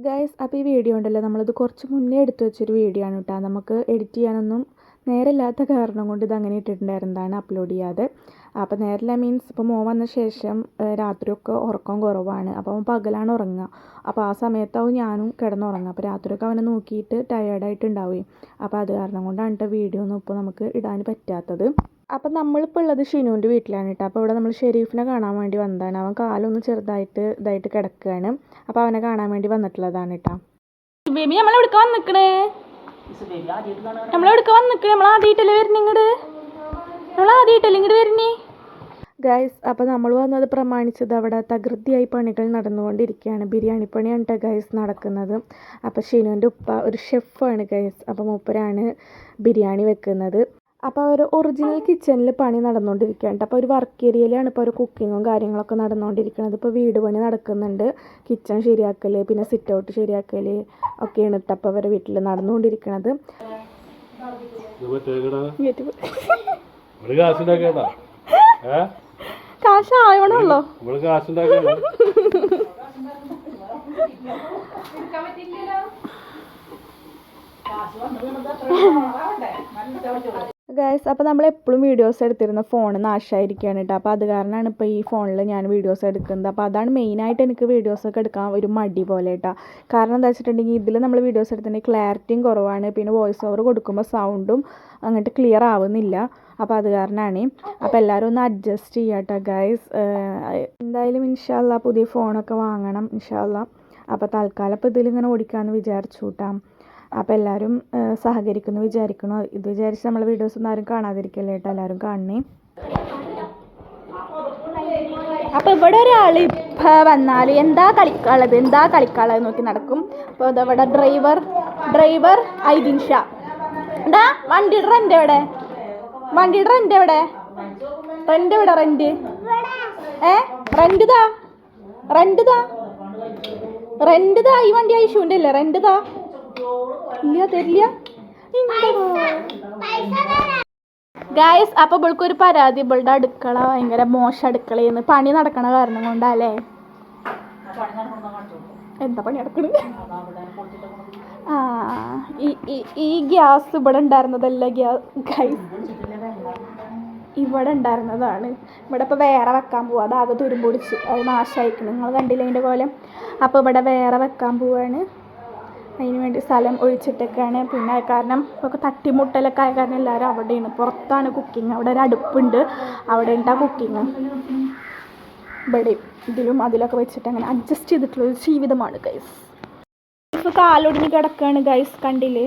Guys അപ്പോൾ ഈ video ഉണ്ടല്ലോ നമ്മളിത് കുറച്ച് മുന്നേ എടുത്തു വെച്ചൊരു വീഡിയോ ആണ് കേട്ടോ. നമുക്ക് എഡിറ്റ് ചെയ്യാനൊന്നും നേരമില്ലാത്ത കാരണം കൊണ്ട് ഇതങ്ങനെ ഇട്ടിട്ടുണ്ടായിരുന്നതാണ്, അപ്ലോഡ് ചെയ്യാതെ. അപ്പോൾ നേരില്ല മീൻസ് ഇപ്പോൾ മോൻ വന്ന ശേഷം രാത്രിയൊക്കെ ഉറക്കം കുറവാണ്. അപ്പോൾ അവൻ പകലാണ് ഉറങ്ങുക. അപ്പോൾ ആ സമയത്താവും ഞാനും കിടന്നുറങ്ങുക. അപ്പോൾ രാത്രിയൊക്കെ അവനെ നോക്കിയിട്ട് ടയേർഡായിട്ടുണ്ടാവുകയും. അപ്പോൾ അത് കാരണം കൊണ്ടാണ് കേട്ടോ വീഡിയോ ഒന്നും ഇപ്പോൾ നമുക്ക് ഇടാൻ പറ്റാത്തത്. അപ്പം നമ്മളിപ്പോൾ ഉള്ളത് ഷിനുവിൻ്റെ വീട്ടിലാണ് കേട്ടോ. അപ്പോൾ ഇവിടെ നമ്മൾ ഷെരീഫിനെ കാണാൻ വേണ്ടി വന്നതാണ്. അവൻ കാലൊന്ന് ചെറുതായിട്ട് ഇതായിട്ട് കിടക്കുകയാണ്. അപ്പോൾ അവനെ കാണാൻ വേണ്ടി വന്നിട്ടുള്ളതാണ് കേട്ടോ. ബേബി നമ്മളെവിടുക്ക വന്നിക്കണേ, നമ്മളെവിടുക്ക വന്നിക്കണേ, നമ്മളാദ്യമായിട്ടല്ലേ വരുന്നേ ഇങ്ങോട്ട്, നമ്മളാദ്യമായിട്ടല്ലേ ഇങ്ങോട്ട് വരുന്നേ ഗൈസ്. അപ്പോൾ നമ്മൾ വന്നത് പ്രമാണിച്ചത് അവിടെ തകൃതിയായി പണികൾ നടന്നുകൊണ്ടിരിക്കുകയാണ്. ബിരിയാണി പണിയാണ് കേട്ടോ ഗൈസ് നടക്കുന്നത്. അപ്പോൾ ഷിനുവിൻ്റെ ഉപ്പ ഒരു ഷെഫാണ് ഗൈസ്. അപ്പോൾ മൂപ്പരാണ് ബിരിയാണി വെക്കുന്നത്. അപ്പോൾ അവർ ഒറിജിനൽ കിച്ചണിൽ പണി നടന്നുകൊണ്ടിരിക്കുകയാണ്. അപ്പോൾ ഒരു വർക്ക് ഏരിയയിലാണ് ഇപ്പോൾ ഒരു കുക്കിങ്ങും കാര്യങ്ങളൊക്കെ നടന്നുകൊണ്ടിരിക്കുന്നത്. ഇപ്പോൾ വീട് പണി നടക്കുന്നുണ്ട്, കിച്ചൺ ശരിയാക്കൽ, പിന്നെ സിറ്റ് ഔട്ട് ശരിയാക്കൽ ഒക്കെയാണ് ഇപ്പോൾ അവരുടെ വീട്ടിൽ നടന്നുകൊണ്ടിരിക്കുന്നത്. കാശ് ആവണമല്ലോ. ഗൈസ് അപ്പോൾ നമ്മൾ എപ്പോഴും വീഡിയോസ് എടുത്തിരുന്ന ഫോൺ നാശമായിരിക്കുകയാണ് കേട്ടോ. അപ്പോൾ അത് കാരണമാണ് ഇപ്പോൾ ഈ ഫോണിൽ ഞാൻ വീഡിയോസ് എടുക്കുന്നത്. അപ്പോൾ അതാണ് മെയിനായിട്ട് എനിക്ക് വീഡിയോസൊക്കെ എടുക്കാൻ ഒരു മടി പോലെ കേട്ടോ. കാരണം എന്താ വെച്ചിട്ടുണ്ടെങ്കിൽ ഇതിൽ നമ്മൾ വീഡിയോസ് എടുത്തിട്ടുണ്ടെങ്കിൽ ക്ലാരിറ്റിയും കുറവാണ്, പിന്നെ വോയിസ് ഓവർ കൊടുക്കുമ്പോൾ സൗണ്ടും അങ്ങോട്ട് ക്ലിയർ ആവുന്നില്ല. അപ്പോൾ അത് കാരണമാണ്. അപ്പോൾ എല്ലാവരും ഒന്ന് അഡ്ജസ്റ്റ് ചെയ്യാം കേട്ടോ ഗൈസ്. എന്തായാലും ഇൻഷാ അല്ലാ പുതിയ ഫോണൊക്കെ വാങ്ങണം ഇൻഷാ അല്ലാ. അപ്പോൾ തൽക്കാലം ഇപ്പോൾ ഇതിലിങ്ങനെ ഓടിക്കാമെന്ന് വിചാരിച്ചു കേട്ടോ. അപ്പോൾ എല്ലാവരും സഹകരിക്കുന്നു വിചാരിക്കണം. ഇത് വിചാരിച്ച് നമ്മളെ വീഡിയോസൊന്നും ആരും കാണാതിരിക്കല്ലേ കേട്ടോ, എല്ലാവരും കാണണേ. അപ്പോൾ ഇവിടെ ഒരാൾ ഇപ്പോൾ വന്നാൽ എന്താ കളിക്കാനുള്ളത് നോക്കി നടക്കും. അപ്പോൾ ഇതവിടെ ഡ്രൈവർ ഐദിൻ ഷാ. എന്താ വണ്ടിയുടെ റെൻ്റ് എവിടെ? റെൻ്റ് താ ഈ വണ്ടി ഐഷുവിൻ്റെ അല്ലേ? റെൻ്റ് താ. ഇല്ല തരില്ല ഗായ്സ്. അപ്പോൾ ഇവൾക്കൊരു പരാതി, ഇവളുടെ അടുക്കള ഭയങ്കര മോശം അടുക്കളയെന്ന്, പണി നടക്കണ കാരണം കൊണ്ടല്ലേ. എന്താ പണി നടക്കണത്? ഈ ഗ്യാസ് ഇവിടെ ഉണ്ടായിരുന്നതല്ല ഗൈസ്, ഇവിടെ ഉണ്ടായിരുന്നതാണ്. ഇവിടെ ഇപ്പോൾ വേറെ വെക്കാൻ പോവുക. അതാകെ തുരുമ്പൊടിച്ച് അത് നാശമായിരിക്കണം, നിങ്ങൾ കണ്ടില്ല അതിൻ്റെ കോലം. അപ്പോൾ ഇവിടെ വേറെ വെക്കാൻ പോവുകയാണ്. അതിന് വേണ്ടി സ്ഥലം ഒഴിച്ചിട്ടൊക്കെയാണ്. പിന്നെ കാരണം ഇപ്പോൾ തട്ടിമുട്ടലൊക്കെ ആയ കാരണം എല്ലാവരും അവിടെയാണ്, പുറത്താണ് കുക്കിങ്. അവിടെ ഒരു അടുപ്പുണ്ട്, അവിടെ ഉണ്ടാ കുക്കിങ്. ഇവിടെ ഇതിലും അതിലൊക്കെ വെച്ചിട്ട് അങ്ങനെ അഡ്ജസ്റ്റ് ചെയ്തിട്ടുള്ളൊരു ജീവിതമാണ് ഗൈസ്. ഇപ്പോൾ കാലൊടിഞ്ഞ് കിടക്കുകയാണ് ഗൈസ്, കണ്ടില്ലേ?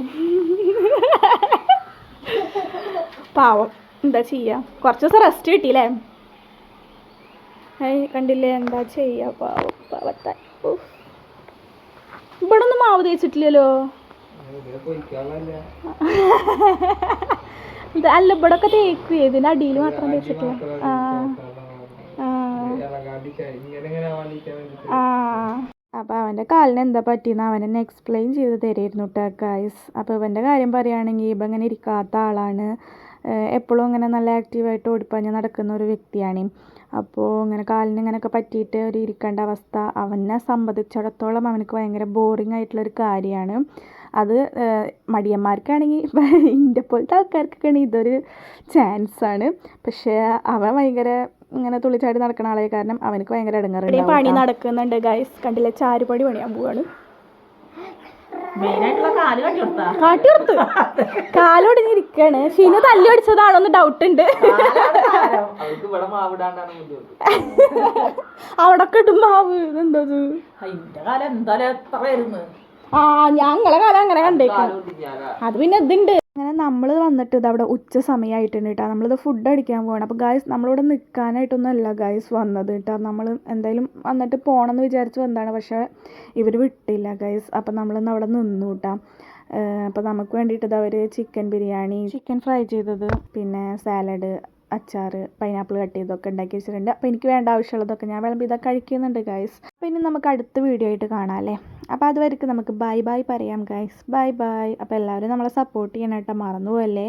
പാവം, എന്താ ചെയ്യുക, കുറച്ച് ദിവസം റെസ്റ്റ് കിട്ടിയില്ലേ? കണ്ടില്ലേ, എന്താ ചെയ്യുക, പാവത്തായി. ഇവിടെ ഒന്നും മാവ് തേച്ചിട്ടില്ലല്ലോ. അല്ല ഇവിടെ ഒക്കെ തേക്കും, ഇതിൻ്റെ അടിയിൽ മാത്രം തേച്ചിട്ടില്ല. അപ്പോൾ അവൻ്റെ കാലിന് എന്താ പറ്റിയെന്ന് അവൻ എന്നെ എക്സ്പ്ലെയിൻ ചെയ്ത് തരുമായിരുന്നു കേട്ടോ ഗൈസ്. അപ്പോൾ ഇവൻ്റെ കാര്യം പറയുകയാണെങ്കിൽ ഇവ ഇങ്ങനെ ഇരിക്കാത്ത ആളാണ്, എപ്പോഴും ഇങ്ങനെ നല്ല ആക്റ്റീവായിട്ട് ഓടിപ്പഞ്ഞ് നടക്കുന്ന ഒരു വ്യക്തിയാണ്. അപ്പോൾ ഇങ്ങനെ കാലിന് ഇങ്ങനെയൊക്കെ പറ്റിയിട്ട് ഒരു ഇരിക്കേണ്ട അവസ്ഥ അവനെ സംബന്ധിച്ചിടത്തോളം അവനക്ക് ഭയങ്കര ബോറിംഗ് ആയിട്ടുള്ളൊരു കാര്യമാണ്. അത് മടിയന്മാർക്കാണെങ്കിൽ എൻ്റെ പോലത്തെ ആൾക്കാർക്കൊക്കെയാണെങ്കിൽ ഇതൊരു ചാൻസാണ്. പക്ഷേ അവൻ ഭയങ്കര ഇങ്ങനെ തുള്ളിച്ചാടി നടക്കുന്ന ആളെ കാരണം അവനക്ക് ഭയങ്കര ഇടങ്ങേറുണ്ട്. പണി നടക്കുന്നുണ്ട് ഗൈസ്, കണ്ടില്ലേ, ചാരുപടി പണിയാൻ പോവാണ്. കാട്ടിയെടുത്ത് കാലോടിഞ്ഞിരിക്കാണ്. ഷീനു തല്ലിയൊടിച്ചതാണോന്ന് ഡൗട്ട് ഉണ്ട്. അവിടെ കിട്ടും മാവ്. എന്താ ഞങ്ങളെ കാലം അങ്ങനെ കണ്ടേക്കാം. അത് പിന്നെ ഇതുണ്ട്. അങ്ങനെ നമ്മൾ വന്നിട്ട് ഇത് അവിടെ ഉച്ച സമയമായിട്ടുണ്ട് കേട്ടോ. നമ്മളിത് ഫുഡ് അടിക്കാൻ പോകണം. അപ്പോൾ ഗായ്സ് നമ്മളിവിടെ നിൽക്കാനായിട്ടൊന്നും അല്ല ഗായ്സ് വന്നത് കേട്ടോ. നമ്മൾ എന്തായാലും വന്നിട്ട് പോകണമെന്ന് വിചാരിച്ച് വന്നതാണ്, പക്ഷേ ഇവർ വിട്ടില്ല ഗായ്സ്. അപ്പോൾ നമ്മളിന്ന് അവിടെ നിന്നു കേട്ടോ. അപ്പോൾ നമുക്ക് വേണ്ടിയിട്ട് അവർ ചിക്കൻ ബിരിയാണി, ചിക്കൻ ഫ്രൈ ചെയ്തത്, പിന്നെ സാലഡ്, അച്ചാർ, പൈനാപ്പിൾ കട്ട് ചെയ്തൊക്കെ ഉണ്ടാക്കി വെച്ചിട്ടുണ്ട്. അപ്പോൾ എനിക്ക് വേണ്ട ആവശ്യമുള്ളതൊക്കെ ഞാൻ വിളമ്പി ഇതൊക്കെ കഴിക്കുന്നുണ്ട് ഗൈസ്. അപ്പോൾ ഇനി നമുക്ക് അടുത്ത വീഡിയോ ആയിട്ട് കാണാം അല്ലേ. അപ്പോൾ അതുവരെയ്ക്ക് നമുക്ക് ബൈ പറയാം ഗൈസ്. ബൈ. അപ്പോൾ എല്ലാവരും നമ്മളെ സപ്പോർട്ട് ചെയ്യണം കേട്ടോ, മറന്നു പോകല്ലേ.